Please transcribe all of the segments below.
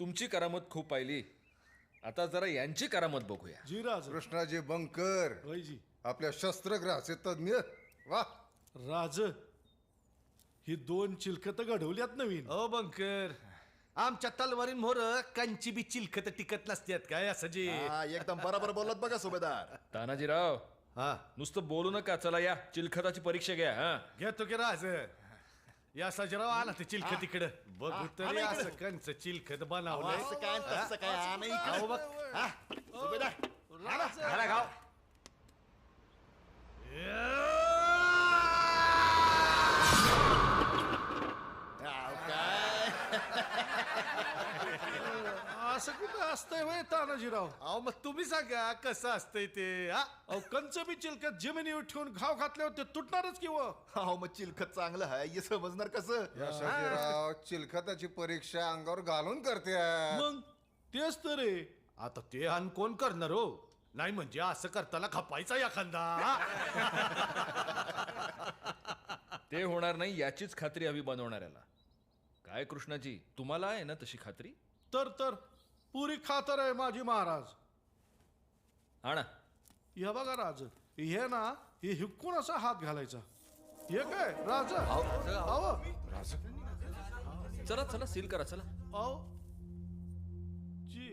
तुमची करामत खूप पाहिली, आता जरा यांची करामत बघूया. जी राज. कृष्णाजी बंकर होय जी. आपल्या शस्त्रग्रहाचे तज्ञ. वा. राज, ही 2 चिलखत घडवल्यात नवीन. ओ बंकर, आमच्या तलवारीन मोर कंची बी चिलखत टिकत नसतात काय असं जे. हा, एकदम बरोबर बोलत बघा सुभेदार. तानाजीराव, हा नुसतं बोलू नका, चला या चिलखताची परीक्षा घ्या. हा, घेतो की राज. या सजराव आला ते चिलखत इकडं बघू तरी असं कंच चिलखत बनवलंय. असं काय तसं काय हा, नाही इकडं. अहो बघ हा, सुभेदार आला गाव. हा, काय असं कुठं असतंय वय तानाजीराव? अहो मग तुम्ही सांगा कसं असतंय ते. हा अहो कंच बी चिलखत जमिनीवर ठेवून घाव घातल्यावर ते तुटणारच किंवा. हो मग चिलखत चांगलं आहे हे समजणार कसं. यशाजीराव चिलखताची परीक्षा अंगावर घालून करते. मग तेच तर रे. आता ते अन कोण करणार हो. नाही म्हणजे असं करताना खपायचा एखादा. ते होणार नाही याचीच खात्री हवी बनवणाऱ्याला. काय कृष्णाजी, तुम्हाला आहे ना तशी खात्री? तर पुरी खातर आहे माझी महाराज. आणा. हे बघा राज, हे ना हे हिकून असा हात घालायचा. हे काय राज? अहो चला चला, सील करा, चला अहो जी.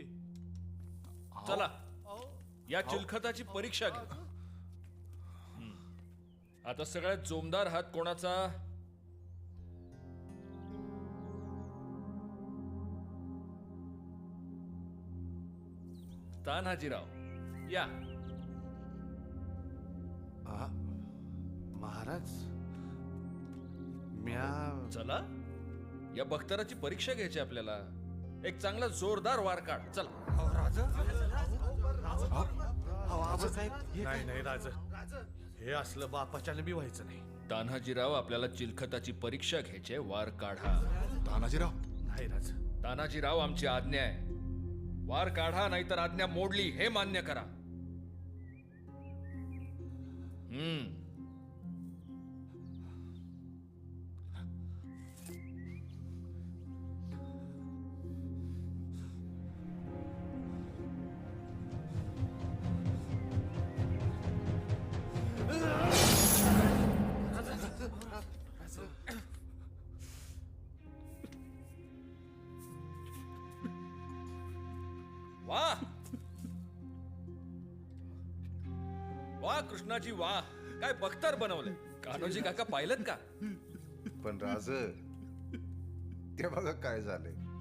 चला, अहो या चिलखताची परीक्षा घ्या. आता सगळ्यात जोमदार हात कोणाचा? तान्हाजीराव, या. महाराज म्या चला, या बख्तराची परीक्षा घ्यायची आपल्याला. एक चांगला जोरदार वार काढ, चला. नाही नाही राज, हे असलं बापाच्याने बी व्हायचं नाही. तान्हाजीराव, आपल्याला चिलखताची परीक्षा घ्यायची आहे, वार काढा. तानाजीराव नाही राज. तानाजीराव, आमची आज्ञा आहे, वार काढा, नाहीतर आज्ञा मोडली हे मान्य करा. वाह वाह कृष्णाजी, वाह, काय बख्तर बनवलंय. कान्होजी काका पाहिलं का? पण राज ते बघा काय झाले.